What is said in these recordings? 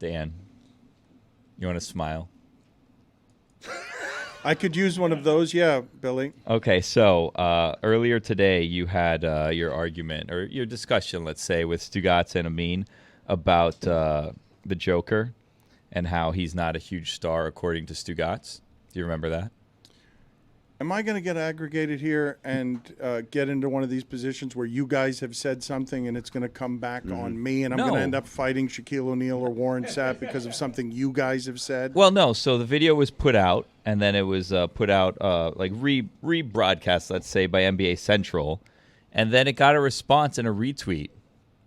Dan, you want to smile? I could use one of those, yeah, Billy. Okay, so earlier today you had your argument or your discussion, let's say, with Stugotz and Amin about the Joker and how he's not a huge star according to Stugotz. Do you remember that? Am I going to get aggregated here and get into one of these positions where you guys have said something and it's going to come back on me and I'm going to end up fighting Shaquille O'Neal or Warren Sapp because of something you guys have said? Well, no. So the video was put out, and then it was put out like rebroadcast, let's say, by NBA Central, and then it got a response and a retweet,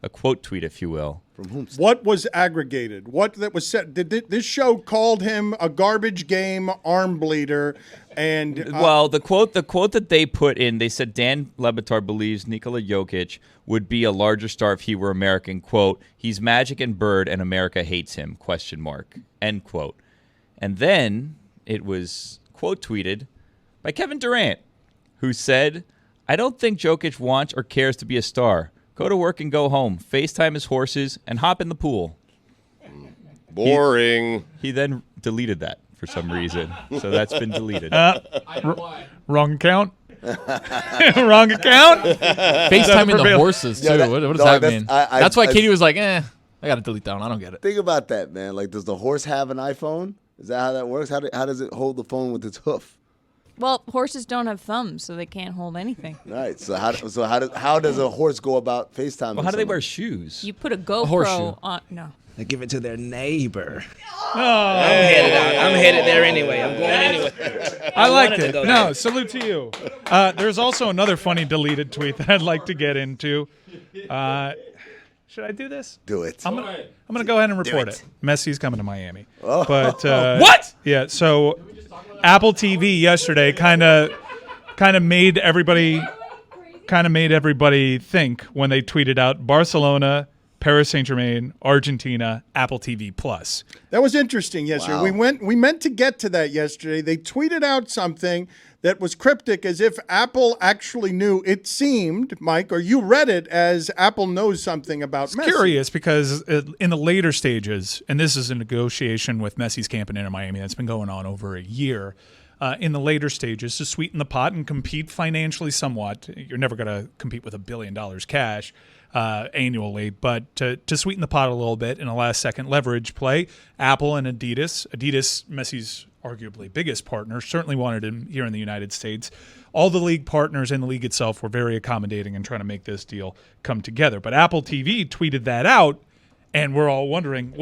a quote tweet, if you will. From whom? What was aggregated? What that was said? This show called him a garbage game arm bleeder, and well, the quote that they put in, they said Dan Le Batard believes Nikola Jokic would be a larger star if he were American. Quote: He's Magic and Bird, and America hates him. Question mark. End quote. And then it was quote tweeted by Kevin Durant, who said, "I don't think Jokic wants or cares to be a star. Go to work and go home. FaceTime his horses and hop in the pool." Boring. He then deleted that for some reason. So that's been deleted. Wrong account? Wrong account? FaceTiming the horses, too. Yeah, what does that mean? That's why Katie was like, I got to delete that one. I don't get it. Think about that, man. Like, does the horse have an iPhone? Is that how that works? How does it hold the phone with its hoof? Well, horses don't have thumbs, so they can't hold anything. Right. So how does a horse go about FaceTime? Well, how do they wear shoes? You put a GoPro on. No. They give it to their neighbor. Oh. I'm headed there anyway. I'm going anyway. I liked it. No, salute to you. There's also another funny deleted tweet that I'd like to get into. Should I do this? Do it. I'm gonna go ahead and report it. Messi's coming to Miami. Oh. But what? Yeah. So Apple TV yesterday kind of made everybody think when they tweeted out Barcelona, Paris Saint-Germain, Argentina, Apple TV Plus. That was interesting yesterday. Wow. We meant to get to that yesterday. They tweeted out something that was cryptic, as if Apple actually knew. It seemed, Mike, or you read it as Apple knows something about Messi. Curious because in the later stages, and this is a negotiation with Messi's camp in Inter Miami that's been going on over a year. In the later stages, to sweeten the pot and compete financially somewhat. You're never going to compete with $1 billion cash annually, but to sweeten the pot a little bit in a last-second leverage play, Apple and Adidas, Messi's arguably biggest partner, certainly wanted him here in the United States. All the league partners and the league itself were very accommodating in trying to make this deal come together. But Apple TV tweeted that out, and we're all wondering,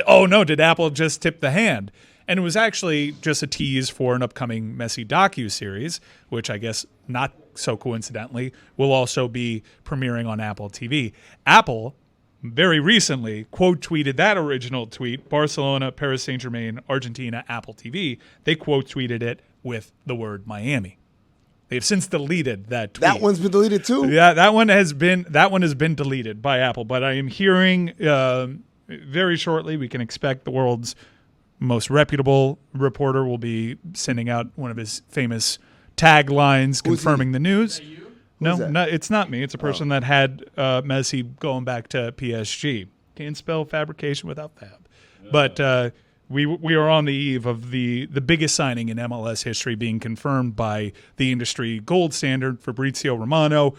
oh no, did Apple just tip the hand? And it was actually just a tease for an upcoming Messi docuseries, which I guess not so coincidentally will also be premiering on Apple TV. Apple very recently quote tweeted that original tweet, Barcelona, Paris Saint-Germain, Argentina, Apple TV. They quote tweeted it with the word Miami. They've since deleted that tweet. That one's been deleted too? Yeah, that one has been deleted by Apple. But I am hearing very shortly we can expect the world's most reputable reporter will be sending out one of his famous taglines confirming the news. No, it's not me. It's a person that had Messi going back to PSG. Can't spell fabrication without fab. But we are on the eve of the biggest signing in MLS history being confirmed by the industry gold standard, Fabrizio Romano.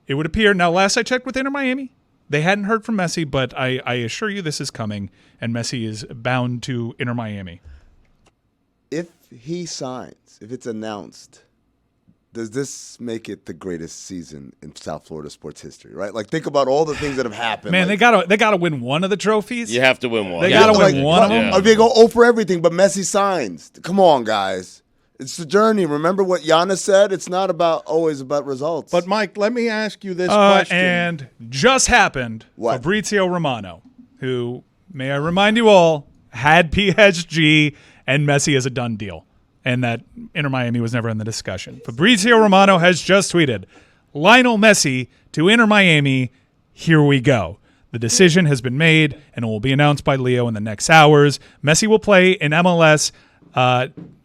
It would appear, now last I checked with Inter Miami, they hadn't heard from Messi, but I assure you this is coming, and Messi is bound to Inter Miami. If he signs, if it's announced, does this make it the greatest season in South Florida sports history, right? Like, think about all the things that have happened. Man, like, they gotta win one of the trophies. You have to win one. They gotta win one of them. Or they go 0 for everything, but Messi signs. Come on, guys. It's the journey. Remember what Giannis said? It's not always about results. But, Mike, let me ask you this question. And just happened, what? Fabrizio Romano, who, may I remind you all, had PSG and Messi as a done deal, and that Inter Miami was never in the discussion. Fabrizio Romano has just tweeted, Lionel Messi to Inter Miami, here we go. The decision has been made, and it will be announced by Leo in the next hours. Messi will play in MLS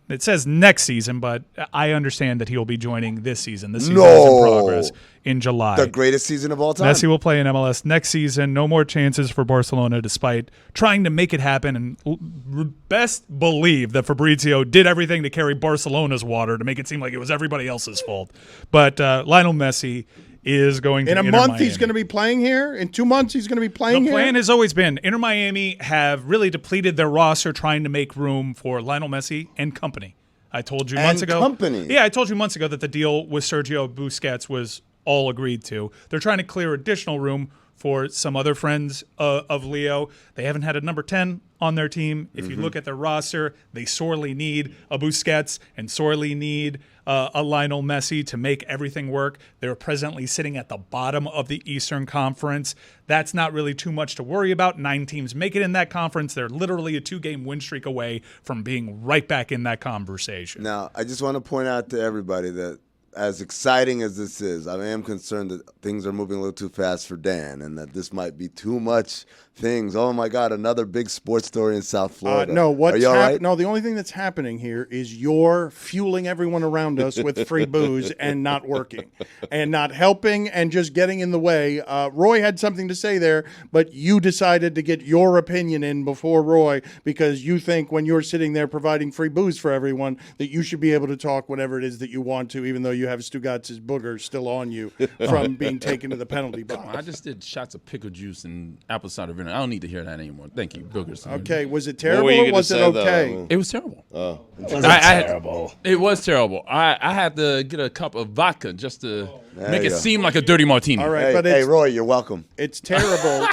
It says next season, but I understand that he will be joining this season. This season is in progress in July. The greatest season of all time. Messi will play in MLS next season. No more chances for Barcelona, despite trying to make it happen. And best believe that Fabrizio did everything to carry Barcelona's water to make it seem like it was everybody else's fault. But Lionel Messi is going to in a Inter month Miami. He's going to be playing here. In 2 months he's going to be playing The here. plan has always been Inter Miami have really depleted their roster trying to make room for Lionel Messi and company. I told you months ago. Company. Yeah, I told you months ago that the deal with Sergio Busquets was all agreed to. They're trying to clear additional room for some other friends of Leo. They haven't had a number 10 on their team. If you look at their roster, they sorely need a Busquets and sorely need a Lionel Messi to make everything work. They're presently sitting at the bottom of the Eastern Conference. That's not really too much to worry about. 9 teams make it in that conference. They're literally a 2-game win streak away from being right back in that conversation. Now, I just want to point out to everybody that as exciting as this is, I am concerned that things are moving a little too fast for Dan and that this might be too much things. Oh, my God, another big sports story in South Florida. No, Are you all right? No, the only thing that's happening here is you're fueling everyone around us with free booze and not working and not helping and just getting in the way. Roy had something to say there, but you decided to get your opinion in before Roy because you think when you're sitting there providing free booze for everyone that you should be able to talk whatever it is that you want to, even though you have Stugotz's booger still on you from being taken to the penalty box. I just did shots of pickle juice and apple cider vinegar. I don't need to hear that anymore. Thank you, boogers. Okay, was it What terrible were you or gonna was it say, though? okay? It was terrible. Terrible. It was terrible. I had to get a cup of vodka just to make you it go. seem like a dirty martini. All right, Hey, but hey, it's, Roy, you're welcome. it's terrible.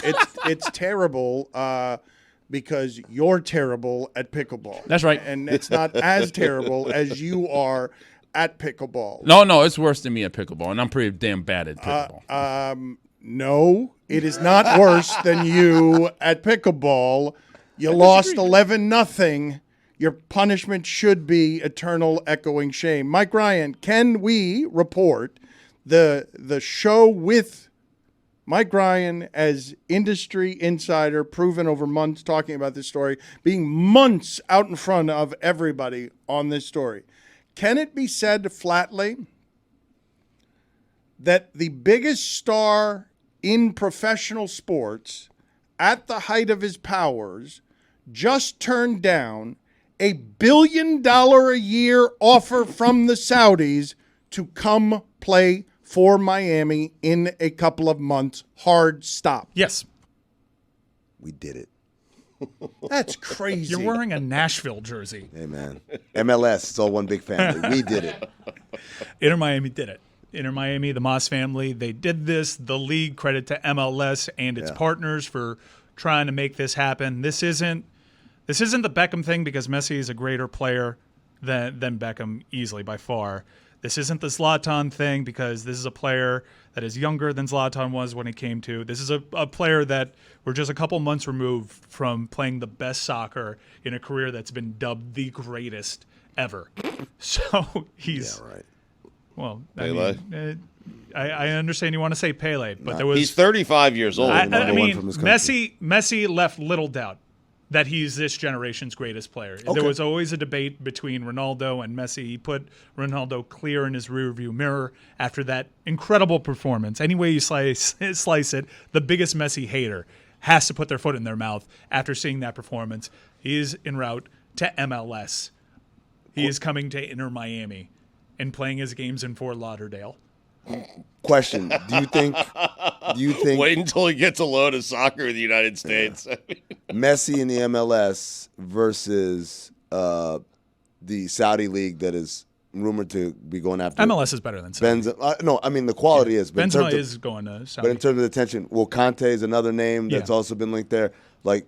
It's terrible because you're terrible at pickleball. That's right. And it's not as terrible as you are at pickleball. No, it's worse than me at pickleball, and I'm pretty damn bad at pickleball. No, it is not worse than you at pickleball. You lost 11-0. Your punishment should be eternal echoing shame. Mike Ryan, can we report the show with Mike Ryan as industry insider, proven over months talking about this story, being months out in front of everybody on this story? Can it be said flatly that the biggest star in professional sports at the height of his powers just turned down $1 billion a year offer from the Saudis to come play for Miami in a couple of months? Hard stop. Yes. We did it. That's crazy. You're wearing a Nashville jersey. Hey, man. MLS, it's all one big family. We did it. Inter Miami did it. Inter Miami, the Moss family, they did this. The league, credit to MLS and its partners for trying to make this happen. This isn't the Beckham thing because Messi is a greater player than Beckham easily by far. This isn't the Zlatan thing because this is a player that is younger than Zlatan was when he came to. This is a player that we're just a couple months removed from playing the best soccer in a career that's been dubbed the greatest ever. So he's right. Well, Pele? I understand you want to say Pele, but there was He's 35 years old. I number one mean, from his country. Messi left little doubt that he's this generation's greatest player. Okay. There was always a debate between Ronaldo and Messi. He put Ronaldo clear in his rearview mirror after that incredible performance. Any way you slice it, the biggest Messi hater has to put their foot in their mouth after seeing that performance. He is en route to MLS. He is coming to Inter Miami and playing his games in Fort Lauderdale. Question: Do you think Wait until he gets a load of soccer in the United States. Messi in the MLS versus the Saudi league that is rumored to be going after MLS is better than Saudi. No, I mean the quality is. But in Benzema terms of- is going to Saudi. But in terms of the attention, Conte is another name that's Yeah. also been linked there. Like,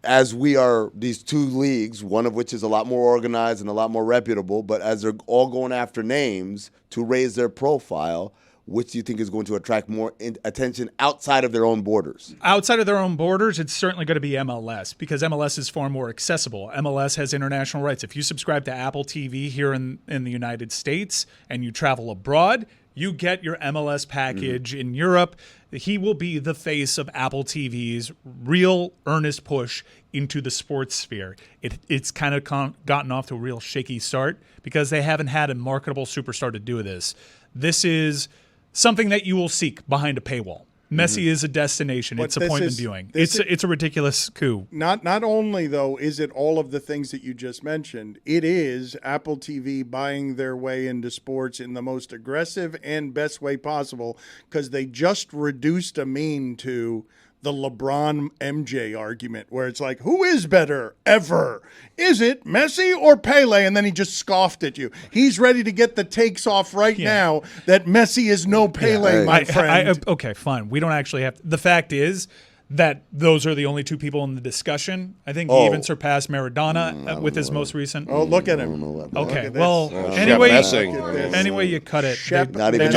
as we are these two leagues, one of which is a lot more organized and a lot more reputable, but as they're all going after names to raise their profile, which do you think is going to attract more attention outside of their own borders? Outside of their own borders, it's certainly going to be MLS because MLS is far more accessible. MLS has international rights. If you subscribe to Apple TV here in the United States and you travel abroad, You get your MLS package in Europe. He will be the face of Apple TV's real earnest push into the sports sphere. It's kind of gotten off to a real shaky start because they haven't had a marketable superstar to do this. This is something that you will seek behind a paywall. Messi is a destination. But it's appointment viewing. It's a ridiculous coup. Not only, though, is it all of the things that you just mentioned, it is Apple TV buying their way into sports in the most aggressive and best way possible because they just reduced Amin to the LeBron MJ argument where it's like, who is better ever? Is it Messi or Pele? And then he just scoffed at you. He's ready to get the takes off right now that Messi is no Pele, my friend. Okay, fine. We don't actually have to. The fact is that those are the only two people in the discussion. I think he even surpassed Maradona with his most recent. Oh, look at him. Okay, well, anyway you cut it. You're not even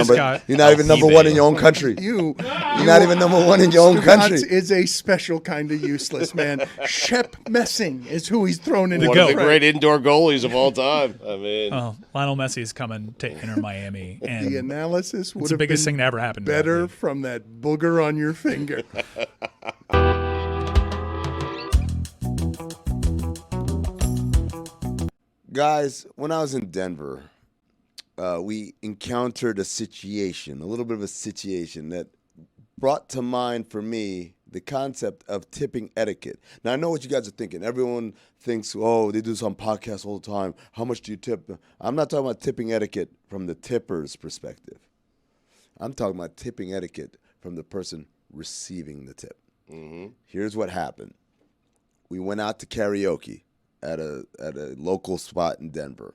number one in your own country. You're not even number one in your own country. Stugotz is a special kind of useless, man. Shep Messing is who he's thrown in. One of the great indoor goalies of all time. I mean, Lionel Messi is coming to Inter Miami, and the analysis would it's the biggest thing to ever happen. Better from that booger on your finger. Guys, when I was in Denver, we encountered a little bit of a situation that brought to mind for me the concept of tipping etiquette. Now, I know what you guys are thinking. Everyone thinks, oh, they do this on podcasts all the time. How much do you tip? I'm not talking about tipping etiquette from the tipper's perspective. I'm talking about tipping etiquette from the person receiving the tip. Mm-hmm. Here's what happened. We went out to karaoke at a local spot in Denver,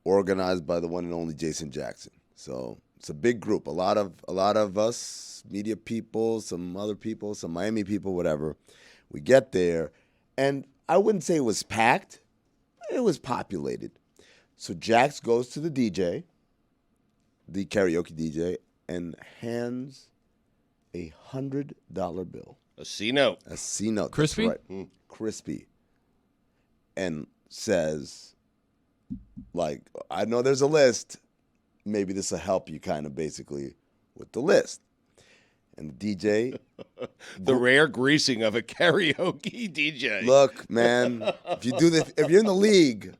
organized by the one and only Jason Jackson. So it's a big group. A lot of us, media people, some other people, some Miami people, whatever. We get there, and I wouldn't say it was packed. It was populated. So Jax goes to the DJ, the karaoke DJ, and hands a $100 bill. A C-note. A C-note. Crispy? That's right. Crispy. And says, like, I know there's a list. Maybe this will help you kind of basically with the list. And the DJ. The rare greasing of a karaoke DJ. Look, man, if you're in the league,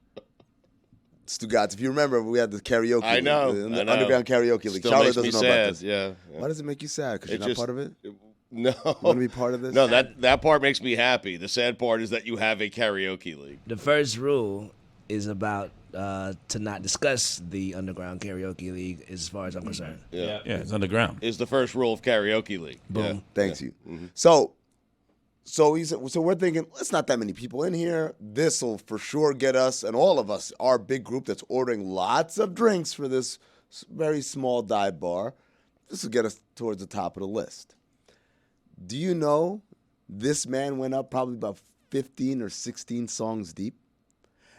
Stugotz, if you remember, we had the karaoke. I know. The underground karaoke league. Still Charlotte makes me doesn't know sad. about this. Yeah. Why does it make you sad? Because you're not part of it? No. You want to be part of this? No, that part makes me happy. The sad part is that you have a karaoke league. The first rule is about to not discuss the underground karaoke league as far as I'm concerned. Yeah, it's underground. Is the first rule of karaoke league. Boom. Yeah. Thanks you. Mm-hmm. So he said, so we're thinking, it's not that many people in here. This will for sure get us, and all of us, our big group that's ordering lots of drinks for this very small dive bar. This will get us towards the top of the list. Do you know this man went up probably about 15 or 16 songs deep?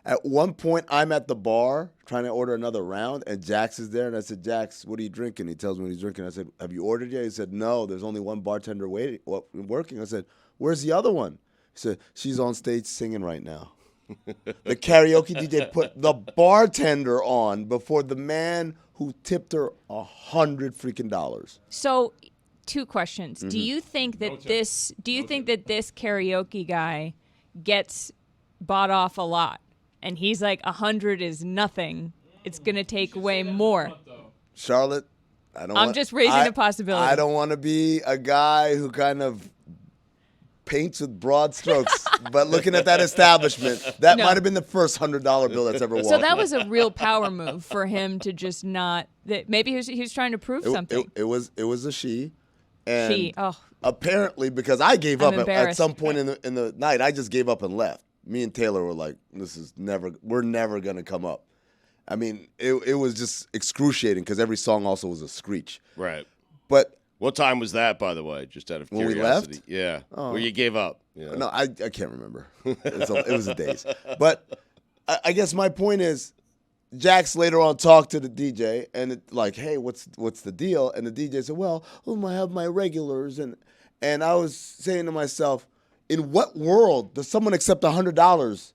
At one point, I'm at the bar trying to order another round, and Jax is there. And I said, Jax, what are you drinking? He tells me what he's drinking. I said, have you ordered yet? He said, no, there's only one bartender working. I said, where's the other one? He said, she's on stage singing right now. The karaoke DJ put the bartender on before the man who tipped her $100 freaking. So, two questions. Mm-hmm. Do you think that this karaoke guy gets bought off a lot? And he's like, 100 is nothing. It's going to take way more. Charlotte, I'm just raising the possibility. I don't want to be a guy who kind of paints with broad strokes. But looking at that establishment, that might have been the first $100 bill that's ever walked. So that was a real power move for him to just not. Maybe he was trying to prove something. It was a she. And she. Oh. Apparently, because I gave up at some point in the night, I just gave up and left. Me and Taylor were like, we're never going to come up. I mean, it was just excruciating because every song also was a screech. Right. But what time was that, by the way, just out of when curiosity? we left? Yeah. Where you gave up. Yeah. No, I can't remember. It was a days. But I guess my point is, Jax later on talked to the DJ and like, hey, what's the deal? And the DJ said, well, I have my regulars. And I was saying to myself, in what world does someone accept $100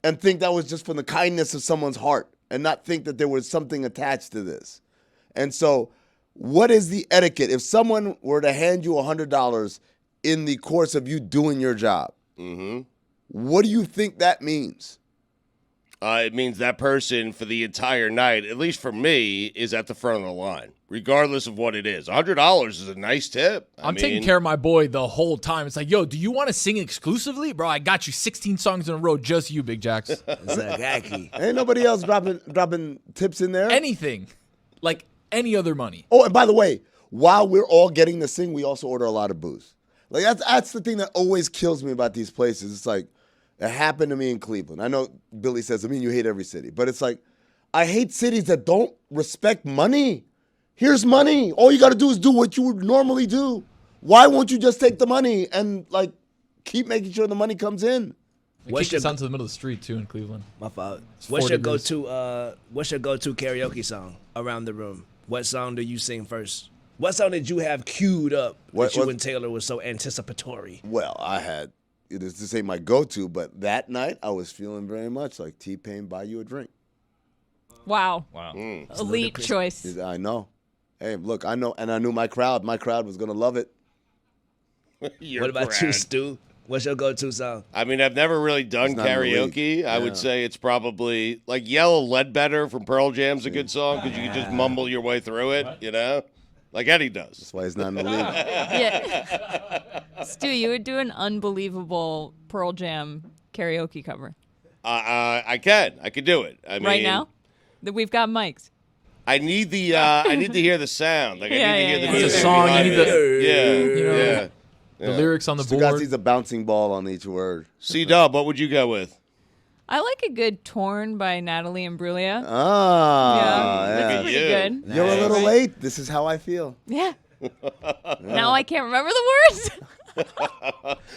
and think that was just from the kindness of someone's heart and not think that there was something attached to this? And so what is the etiquette? If someone were to hand you $100 in the course of you doing your job, what do you think that means? It means that person for the entire night, at least for me, is at the front of the line, regardless of what it is. $100 is a nice tip. I'm taking care of my boy the whole time. It's like, yo, do you want to sing exclusively? Bro, I got you 16 songs in a row, just you, Big Jacks. Exactly. Ain't nobody else dropping tips in there? Anything. Like any other money. Oh, and by the way, while we're all getting to sing, we also order a lot of booze. Like that's the thing that always kills me about these places. It's like, it happened to me in Cleveland. I know Billy says, I mean, you hate every city. But it's like, I hate cities that don't respect money. Here's money. All you got to do is do what you would normally do. Why won't you just take the money and, like, keep making sure the money comes in? What's your sound to the middle of the street, too, in Cleveland? My fault. What's your go-to karaoke song around the room? What song do you sing first? What song did you have queued up that you and Taylor was so anticipatory? Well, this ain't my go-to, but that night I was feeling very much like T-Pain Buy You a Drink. Wow. Elite choice. I know. Hey, look, I know, and I knew my crowd. My crowd was going to love it. What about you, Stu? What's your go-to song? I mean, I've never really done karaoke. I would say it's probably like Yellow Ledbetter from Pearl Jam's a good song because you can just mumble your way through it, you know? Like Eddie does. That's why he's not in the league. Yeah. Stu, you would do an unbelievable Pearl Jam karaoke cover. I could do it. I mean, right now? We've got mics. I need the I need to hear the sound. Like I need to hear the music. It's a song. You need the the lyrics on the board. Stugotz needs a bouncing ball on each word. C-Dub, what would you go with? I like a good Torn by Natalie Imbruglia. That's pretty good. You're a little late. This is how I feel. Yeah. Now I can't remember the words.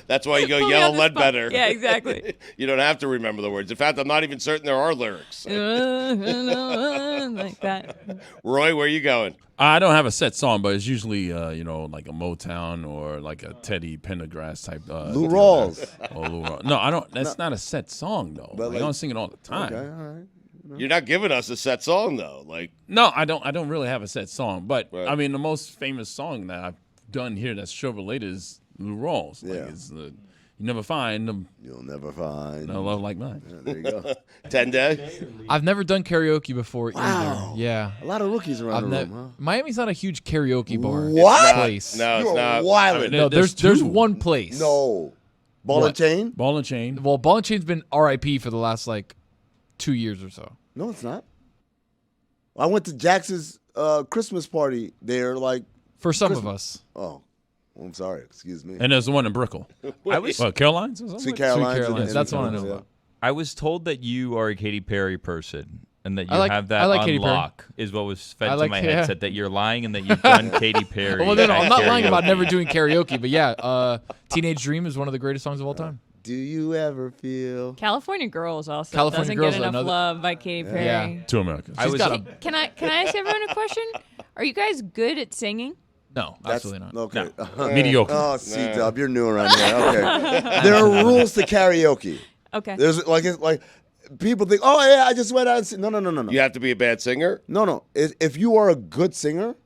That's why you go Yellow Ledbetter. Yeah, exactly. You don't have to remember the words. In fact, I'm not even certain there are lyrics. Like that. Roy, where are you going? I don't have a set song, but it's usually, like a Motown or like a Teddy Pendergrass type. Lou Rawls. No, I don't. That's not a set song though. But I don't sing it all the time. Okay, all right. You're not giving us a set song though. Like no, I don't really have a set song. But right. I mean, the most famous song that I've done here that's show related is Lou Rawls. Yeah. Like it's you never find them. You'll never find No love like mine. Yeah, there you go. 10 Day. I've never done karaoke before either. Yeah. A lot of rookies around the room, huh? Miami's not a huge karaoke bar. What? Place. No, it's You're not. wild. I mean, No, there's one place. No. Ball and chain? Ball and Chain. Well, Ball and Chain's been RIP for the last 2 years or so. No, it's not. I went to Jax's Christmas party there, for some of us. Oh, I'm sorry. Excuse me. And there's the one in Brickell. I was Caroline's or something? Sweet Caroline's. That's the one I know about. I was told that you are a Katy Perry person and that you I like- have that I like on Katy Perry. lock is what was fed I to like- my yeah. headset, that you're lying and that you've done Katy Perry. Well, no, I'm not at lying about karaoke. never doing karaoke, but yeah, Teenage Dream is one of the greatest songs of all time. Do you ever feel? California Girls also California doesn't Girls get is enough another- love by Katy Perry. Yeah. Two Americans. I was Can I ask everyone a question? Are you guys good at singing? No, absolutely not. Okay. mediocre. Oh, C-Dub, you're new around here. Okay. There are rules to karaoke. Okay. There's it's like people think, oh yeah, I just went out and sing. No. You have to be a bad singer? No. If you are a good singer,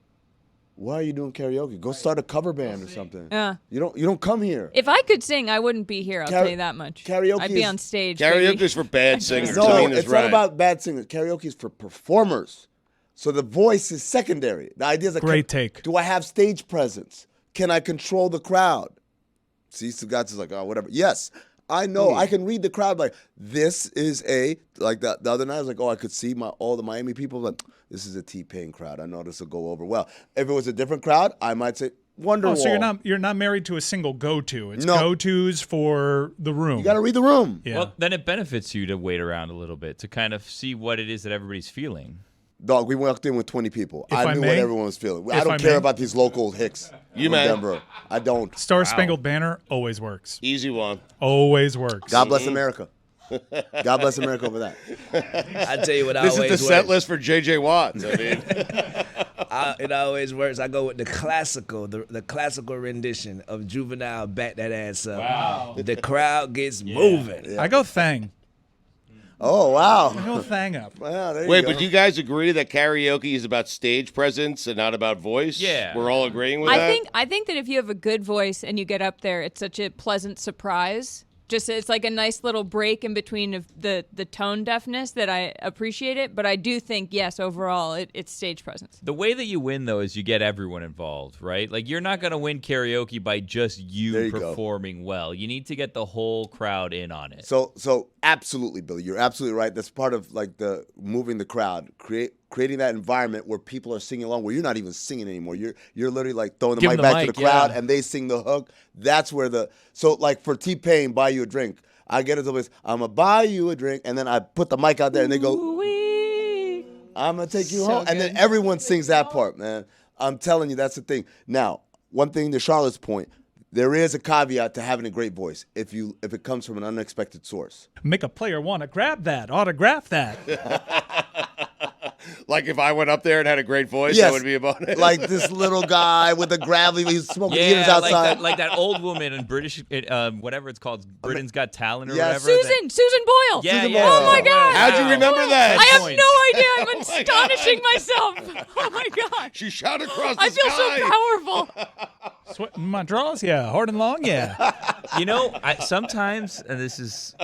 why are you doing karaoke? Go start a cover band or something. Yeah. You don't come here. If I could sing, I wouldn't be here. I'll tell you that much. Karaoke I'd be is- on stage. Karaoke baby. is for bad singers. No, Amin is it's right. not about bad singers. Karaoke is for performers. So the voice is secondary. The idea is like, Great take. Do I have stage presence? Can I control the crowd? See, Stugotz is like, oh, whatever. Yes, I know. I can read the crowd. Like, this is like the other night I was like, oh, I could see all the Miami people. Like, this is a T-Pain crowd. I know this will go over well. If it was a different crowd, I might say Wonderwall. Oh, so you're not married to a single go-to. It's No. go-tos for the room. You got to read the room. Yeah. Well, then it benefits you to wait around a little bit to kind of see what it is that everybody's feeling. Dog, we walked in with 20 people. If I I knew may- what everyone was feeling. I if don't I care may- about these local hicks You from may. Denver. I don't. Star Spangled Banner always works. Easy one. Always works. God bless America. God bless America over that. I tell you what This always is the set works. list for J.J. Watts. I mean, It always works. I go with the classical rendition of Juvenile Back That Ass Up. Wow. The crowd gets moving. I go Thang. Oh, wow. The whole thing up. Well, there Wait, you go. but do you guys agree that karaoke is about stage presence and not about voice? Yeah. We're all agreeing with that? I think that if you have a good voice and you get up there, it's such a pleasant surprise. Just it's like a nice little break in between of the tone deafness that I appreciate it. But I do think, yes, overall, it's stage presence. The way that you win, though, is you get everyone involved, right? Like, you're not going to win karaoke by just you performing well. You need to get the whole crowd in on it. So absolutely, Billy, you're absolutely right. That's part of like the moving the crowd, creating that environment where people are singing along, where you're not even singing anymore. You're literally like throwing the mic back to the crowd, and they sing the hook. That's where so like for T-Pain, Buy You a Drink, I get it to this, I'm gonna buy you a drink, and then I put the mic out there, and they go, I'm gonna take you home, and then everyone sings that part, man. I'm telling you, that's the thing. Now, one thing to Charlotte's point, there is a caveat to having a great voice if it comes from an unexpected source. Make a player want to grab that, autograph that. Like if I went up there and had a great voice, Yes. that would be about it. Like this little guy with the gravelly, he's smoking heaters outside. like that old woman in British, whatever it's called, Britain's Got Talent or Yes. whatever. Susan Boyle. Yeah, Susan yeah. Boyle. Oh my God. How'd you remember that? I have no idea. I'm astonishing myself. Oh my God. She shot across the I feel sky. so powerful. Sweating my drawers, yeah. Hard and long, yeah. You know, sometimes, and this is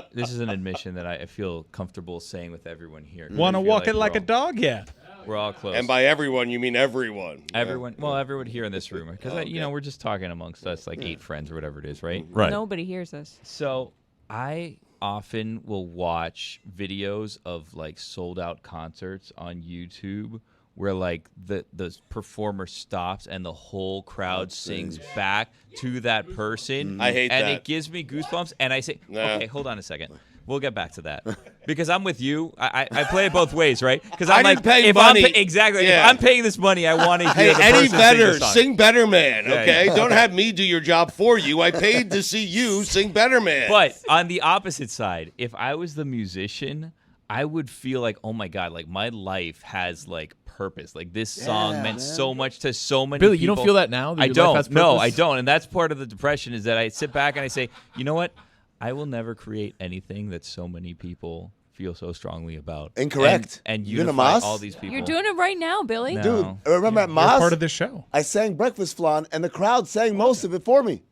an admission that I feel comfortable saying with everyone here. Want to walk it like a dog, yeah. We're all close. And by everyone, you mean everyone. everyone, well, everyone here in this room, because we're just talking amongst us, like 8 friends or whatever it is, right? Right. Nobody hears us. So I often will watch videos of like sold out concerts on YouTube where like the performer stops and the whole crowd sings back to that person. I hate and that. it gives me goosebumps. And I say, Nah. okay, hold on a second. We'll get back to that because I'm with you. I play it both ways, right? Because I I'm didn't like, pay if money. exactly, Yeah. if I'm paying this money, I want to hear the Hey, Eddie person Vedder, sing the song. sing Better Man, Yeah, okay? yeah. Don't have me do your job for you. I paid to see you sing Better Man. But on the opposite side, if I was the musician, I would feel like, oh my God, like my life has like purpose. Like this song meant so much to so many Billy, people. you don't feel that now? That I your don't. life has No, purpose? I don't. And that's part of the depression is that I sit back and I say, you know what? I will never create anything that so many people feel so strongly about. Incorrect. And You in a unify mosque? all these people. You're doing it right now, Billy. No. Dude, remember at You're Maz, part of this show. I sang Breakfast Flan, and the crowd sang most of it for me.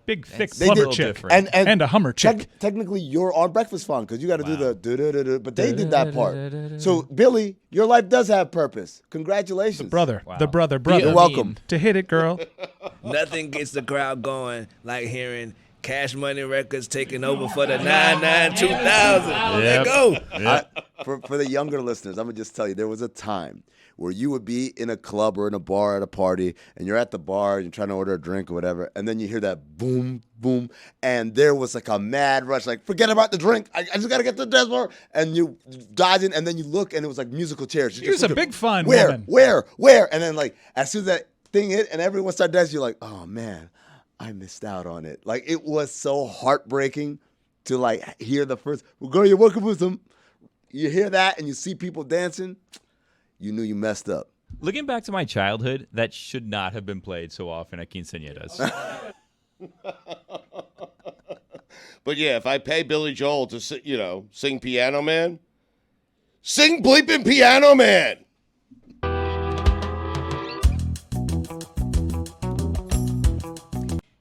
Big, thick That's They plumber did- chick. different. And a Hummer chick. Technically, you're on Breakfast Flan because you got to do the do-do-do-do, but they did that part. So, Billy, your life does have purpose. Congratulations. Brother. Wow. The brother. You're welcome. To hit it, girl. Nothing gets the crowd going like hearing Cash Money Records taking over for the 99-2000. Let go. For the younger listeners, I'm going to just tell you, there was a time where you would be in a club or in a bar at a party, and you're at the bar, and you're trying to order a drink or whatever, and then you hear that boom, boom, and there was like a mad rush, like, forget about the drink, I just got to get to the dance floor, and you dodge in, and then you look, and it was like musical chairs. She was a big fun where, woman. Where? And then like, as soon as that thing hit, and everyone started dancing, you're like, oh man, I missed out on it. Like, it was so heartbreaking to like hear the first, well, girl, you're welcome with some. You hear that and you see people dancing, you knew you messed up. Looking back to my childhood, that should not have been played so often at quinceañeras. But yeah, if I pay Billy Joel to sing Piano Man, sing bleeping Piano Man.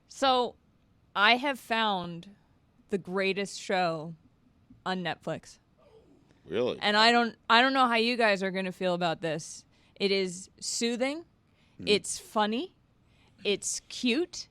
So, I have found the greatest show on Netflix. Really? And I don't know how you guys are going to feel about this. It is soothing, it's funny, it's cute,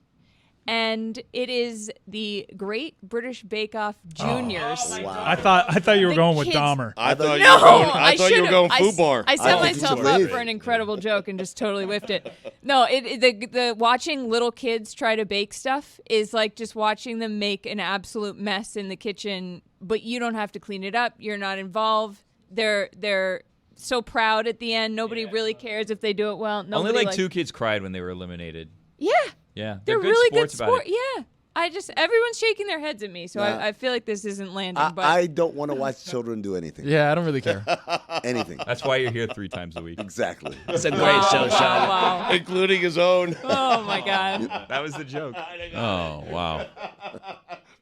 and it is the Great British Bake Off Juniors. I thought you were The going with kids- Dahmer. I thought No, you were going Fubar. I set think myself you up should for an incredible joke and just totally whiffed it. No, the watching little kids try to bake stuff is like just watching them make an absolute mess in the kitchen, but you don't have to clean it up. You're not involved. They're so proud at the end. Nobody really cares if they do it well. Only Nobody like 2 kids cried when they were eliminated. Yeah. Yeah, They're good really good sports about sport. it. Yeah. Everyone's shaking their heads at me, so Nah. I feel like this isn't landing. But I don't want to watch children do anything. Yeah, I don't really care. Anything. That's why you're here 3 times a week. Exactly. It's a great wow, show, Sean. wow. Including his own. Oh my God. That was the joke. Oh, wow.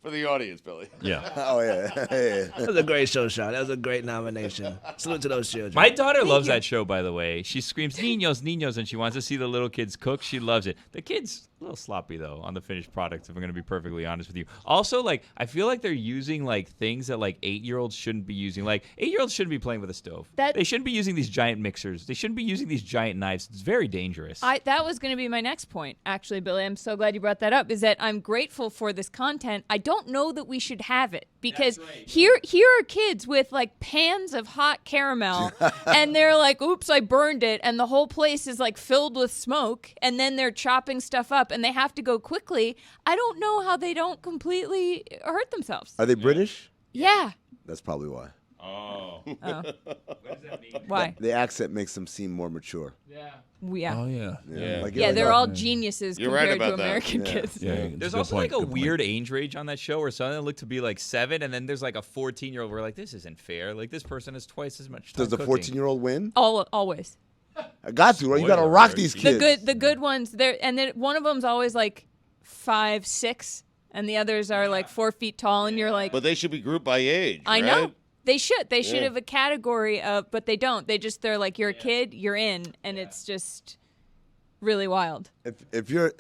For the audience, Billy. Yeah. Oh, yeah. That was a great show, Sean. That was a great nomination. Salute to those children. My daughter loves that show, by the way. She screams, "Niños, niños," and she wants to see the little kids cook. She loves it. The kids, a little sloppy, though, on the finished product, if I'm going to be perfectly honest with you. Also, like, I feel like they're using, like, things that, like, 8-year-olds shouldn't be using. Like, 8-year-olds shouldn't be playing with a stove. They shouldn't be using these giant mixers. They shouldn't be using these giant knives. It's very dangerous. That was going to be my next point, actually, Billy. I'm so glad you brought that up, is that I'm grateful for this content. I don't know that we should have it, because here are kids with, like, pans of hot caramel, and they're like, oops, I burned it, and the whole place is, like, filled with smoke, and then they're chopping stuff up, and they have to go quickly. I don't know how they don't completely hurt themselves. Are they British? Yeah. That's probably why. Oh. What does that mean? Why? The accent makes them seem more mature. Yeah. Oh, yeah. Like, They're all geniuses You're right compared to about that. American kids. Yeah, There's also like a weird age range on that show where some of them look to be like 7, and then there's like a 14-year-old where like, this isn't fair. Like, this person has twice as much time Does the cooking. 14-year-old win? Always. I got to, right? You got to rock these kids. The good ones. And then one of them's always like 5, 6, and the others are like 4 feet tall, and you're like. But they should be grouped by age. I right? know. They should. They should have a category of, but they don't. They're like, you're a kid, you're in, and it's just really wild. If you're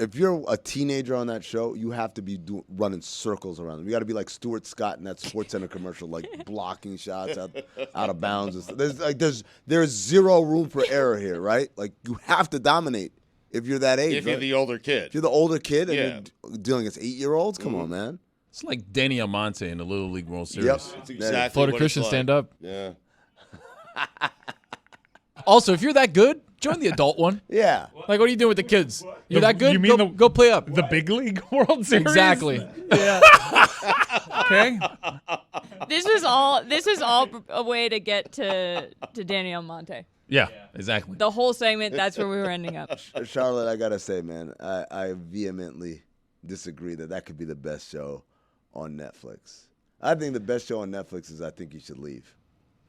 a teenager on that show, you have to be running circles around them. You got to be like Stuart Scott in that SportsCenter commercial, like blocking shots out of bounds. There's zero room for error here, right? Like, you have to dominate if you're that age. If you're the older kid. If you're the older kid and you're dealing against 8-year-olds, come on, man. It's like Danny Almonte in the Little League World Series. Yep. That's exactly Florida what Christian, it's like. stand up. Yeah. Also, if you're that good, join the adult one. Yeah. Like, what are you doing with the kids? You're that good? You mean go play up. The big league World Series? Exactly. Yeah. Okay. This is all a way to get to Danny Almonte. Yeah, exactly. The whole segment, that's where we were ending up. Charlotte, I got to say, man, I vehemently disagree that could be the best show on Netflix. I think the best show on Netflix is I Think You Should Leave.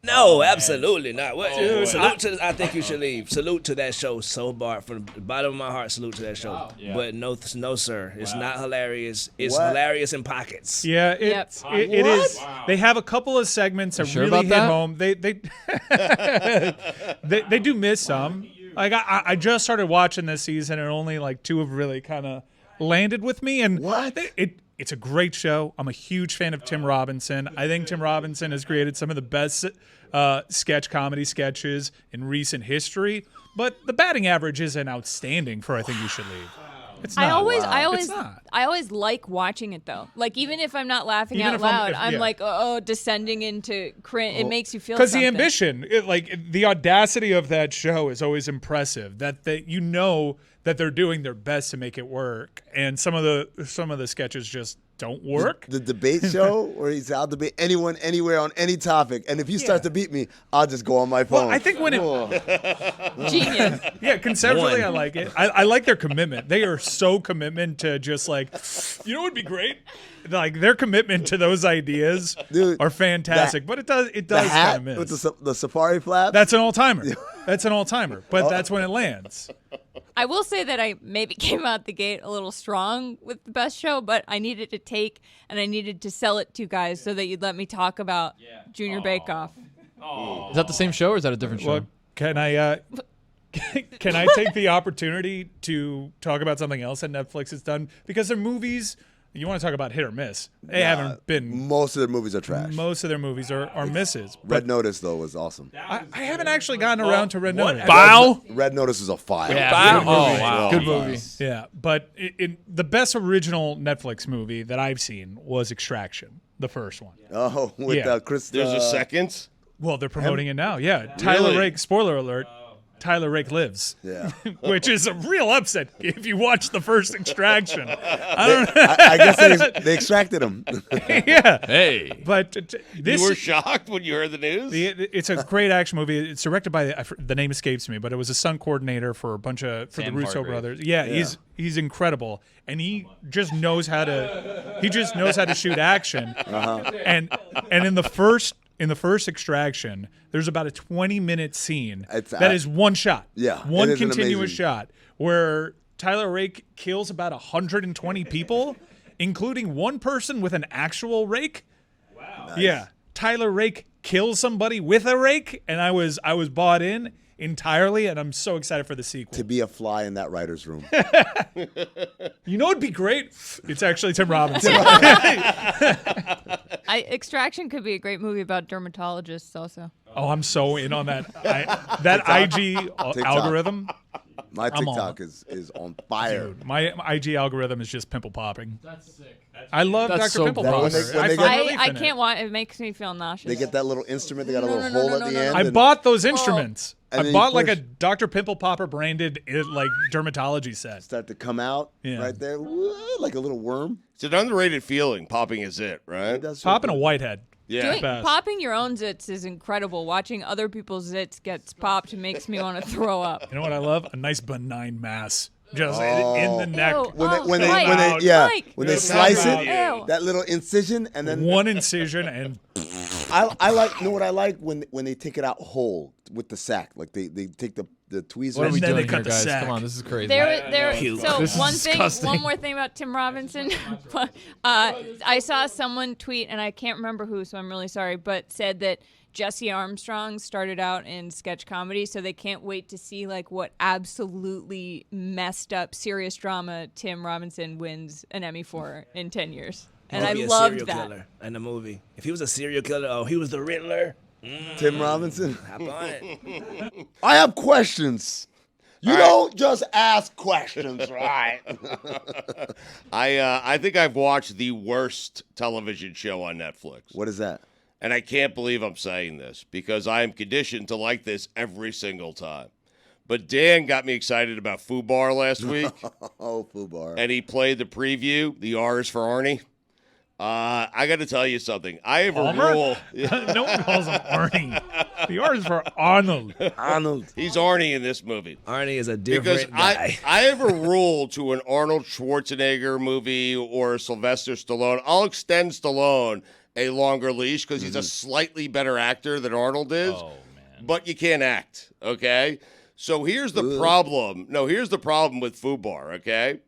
No, absolutely not. I think you should leave. Salute to that show so far. From the bottom of my heart, salute to that show. Wow. Yeah. But no, sir. It's not hilarious. It's hilarious in pockets. Yeah, it is. Wow. They have a couple of segments that really hit home. They do miss some. Like, I just started watching this season, and only like 2 have really kind of landed with me. And it's a great show. I'm a huge fan of Tim Robinson. I think Tim Robinson has created some of the best comedy sketches in recent history. But the batting average isn't outstanding for I Think You Should Leave. It's not. I always like watching it though. Like, even if I'm not laughing out loud, I'm like, descending into cringe. It makes you feel something. Because the ambition, the audacity of that show is always impressive. That that they're doing their best to make it work, and some of the sketches just don't work. The debate show where I'll debate anyone, anywhere, on any topic, and if you start to beat me, I'll just go on my phone. Well, I think when genius. Yeah, conceptually I like it. I like their commitment. They are so commitment to just like, what would be great? Like, their commitment to those ideas are fantastic. But it does kind of miss. With the safari flap? That's an all-timer. That's an all-timer. But that's when it lands. I will say that I maybe came out the gate a little strong with the best show, but I needed to take and I needed to sell it to you guys so that you'd let me talk about Junior Bake Off. Is that the same show or is that a different show? Well, can I take the opportunity to talk about something else that Netflix has done? Because their movies, you want to talk about hit or miss. They haven't been. Most of their movies are trash. Most of their movies are misses. Red Notice, though, was awesome. I haven't actually gotten around to Red Notice. Red Notice is a file. Yeah, wow. Good movie. Yeah, but the best original Netflix movie that I've seen was Extraction, the first one. Oh, with Chris. There's a second? Well, they're promoting it now. Yeah, Tyler Rake. Spoiler alert. Tyler Rake lives. Yeah. Which is a real upset if you watch the first Extraction. I guess they extracted him. Yeah. Hey. But you were shocked when you heard the news? It's a great action movie. It's directed by, the name escapes me, but it was a stunt coordinator for the Russo brothers. Yeah, he's incredible. And he just knows how to shoot action. Uh-huh. And in the first Extraction, there's about a 20-minute scene that is one shot. Yeah. One continuous shot where Tyler Rake kills about 120 people, including one person with an actual rake. Wow. Nice. Yeah. Tyler Rake kills somebody with a rake, and I was bought in entirely, and I'm so excited for the sequel. To be a fly in that writer's room. You know what'd be great? It's actually Tim Robinson. Extraction could be a great movie about dermatologists also. Oh, I'm so in on that. That IG algorithm. My TikTok is on fire. Dude, my IG algorithm is just pimple popping. That's sick. I love Dr. so Pimple cool. Popper. I can't watch it. It makes me feel nauseous. They get that little instrument. They got a little hole at the end. I bought those instruments. And I bought like a Dr. Pimple Popper branded like dermatology set. Start to come out right there, like a little worm. It's an underrated feeling. Popping is it, right? Popping a whitehead. Yeah. Popping your own zits is incredible. Watching other people's zits gets popped makes me want to throw up. You know what I love? A nice benign mass. Just in the neck. Ew. When they slice it, that little incision, and then one incision, and I like. You know what I like when they take it out whole with the sack, like they take the tweezers. What are we then doing they cut here, the guys? sack. Come on, this is crazy. So This is one more thing about Tim Robinson. I saw someone tweet, and I can't remember who, so I'm really sorry, but said that Jesse Armstrong started out in sketch comedy, so they can't wait to see like what absolutely messed up serious drama Tim Robinson wins an Emmy for in 10 years. And I loved that. Killer in the movie. If he was a serial killer, he was the Riddler. Tim Robinson. Hop on it. I have questions. You don't just ask questions, right? I think I've watched the worst television show on Netflix. What is that? And I can't believe I'm saying this because I am conditioned to like this every single time. But Dan got me excited about Fubar last week. Oh, Fubar. And he played the preview. The R is for Arnie. I got to tell you something. I have a rule. No one calls him Arnie. The R is for Arnold. Arnold. He's Arnie in this movie. Arnie is a different guy. I have a rule to an Arnold Schwarzenegger movie or Sylvester Stallone. I'll extend Stallone a longer leash because he's a slightly better actor than Arnold is. Oh, man. But you can't act, okay? So here's the problem. No, here's the problem with Fubar, okay?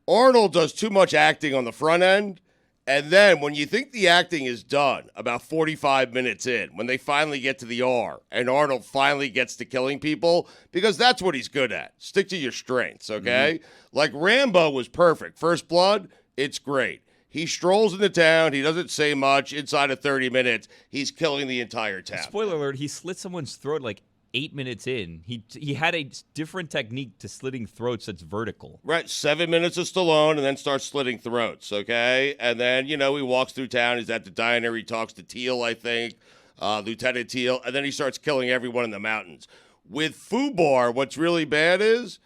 Arnold does too much acting on the front end. And then when you think the acting is done, about 45 minutes in, when they finally get to the R, and Arnold finally gets to killing people, because that's what he's good at. Stick to your strengths, okay? Like Rambo was perfect. First Blood, it's great. He strolls into town. He doesn't say much. Inside of 30 minutes, he's killing the entire town. Spoiler alert, he slit someone's throat like 8 minutes in. He had a different technique to slitting throats that's vertical. Right, 7 minutes of Stallone and then starts slitting throats, okay? And then, he walks through town. He's at the diner. He talks to Teal, I think, Lieutenant Teal, and then he starts killing everyone in the mountains. With Fubar, what's really bad is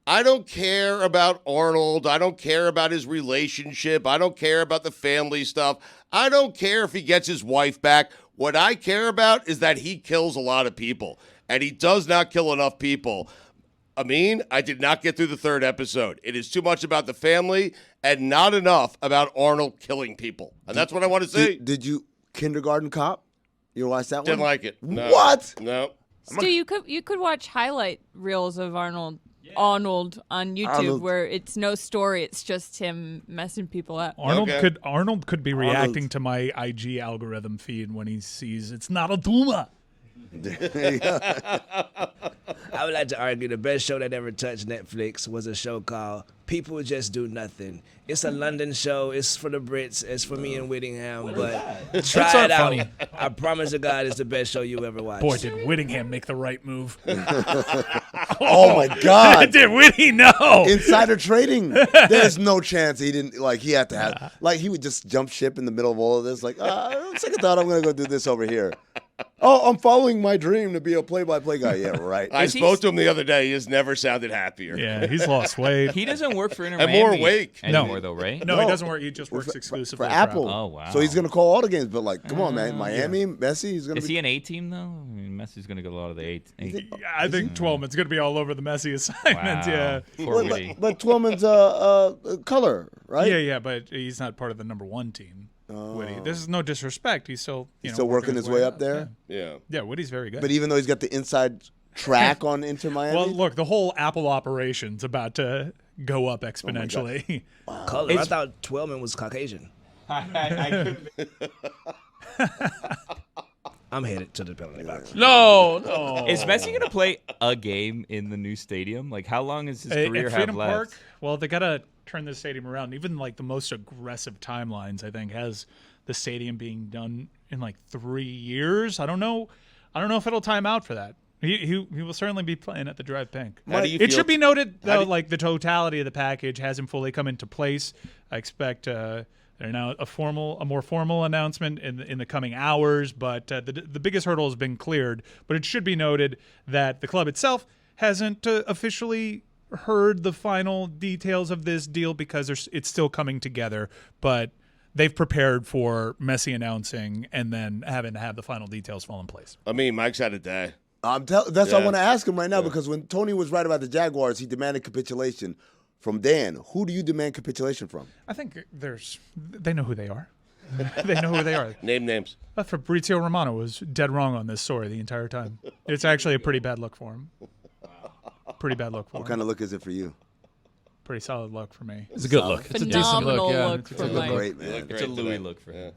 I don't care about Arnold. I don't care about his relationship. I don't care about the family stuff. I don't care if he gets his wife back. What I care about is that he kills a lot of people, and he does not kill enough people. Amin, I did not get through the third episode. It is too much about the family and not enough about Arnold killing people. And that's what I want to see. Did you Kindergarten Cop? You watched that one? Didn't like it. No. What? No. Stu, you could watch highlight reels of Arnold on YouTube where it's no story, it's just him messing people up. Arnold could be reacting to my IG algorithm feed when he sees it's not a tumor. I would like to argue the best show that ever touched Netflix was a show called People Just Do Nothing. It's a London show. It's for the Brits. It's for me in Whittingham. But try it out. Funny. I promise to God, it's the best show you ever watched. Boy, did Whittingham make the right move. Oh my God. Did Whitty know? Insider trading. There's no chance he didn't, he had to have, he would just jump ship in the middle of all of this. Second thought, I'm going to go do this over here. Oh, I'm following my dream to be a play-by-play guy. Yeah, right. I spoke to him the other day. He has never sounded happier. Yeah, he's lost weight. He doesn't work for Inter And Miami more awake. anymore, though, right? No, he doesn't work. He just works exclusively for Apple. Oh, wow. So he's going to call all the games, but come on, man. Miami, Messi, he's going to Is he an A team, though? I mean, Messi's going to get a lot of the eight. I think Twelman's going to be all over the Messi assignments, yeah. But Twelman's color, right? Yeah, but he's not part of the number one team. Whitty. This is no disrespect. He's still still working his way up there. Yeah, Whitty's very good. But even though he's got the inside track on Inter Miami. Well, look, the whole Apple operation's about to go up exponentially. Color. I thought Twelman was Caucasian. I'm headed to the penalty box. No. Is Messi going to play a game in the new stadium? Like, how long is his career at have Freedom left? Park, well, they got to turn the stadium around. Even like the most aggressive timelines, I think, has the stadium being done in like 3 years. I don't know if it'll time out for that. He will certainly be playing at the Drive Pink. It should be noted, though, like the totality of the package hasn't fully come into place. I expect there now a more formal announcement in the coming hours, but the biggest hurdle has been cleared. But it should be noted that the club itself hasn't officially heard the final details of this deal because it's still coming together. But they've prepared for Messi announcing and then having to have the final details fall in place. I mean, Mike's had a day. That's what I want to ask him right now because when Tony was right about the Jaguars, he demanded capitulation from Dan. Who do you demand capitulation from? I think they know who they are. They know who they are. Name names. Fabrizio Romano was dead wrong on this story the entire time. It's actually a pretty bad look for him. Pretty bad look for him. What kind of look is it for you? Pretty solid look for me. It's a good look. It's a decent look. Phenomenal Yeah. look It's a for good Mike. Great, man. It's a Louis look for him.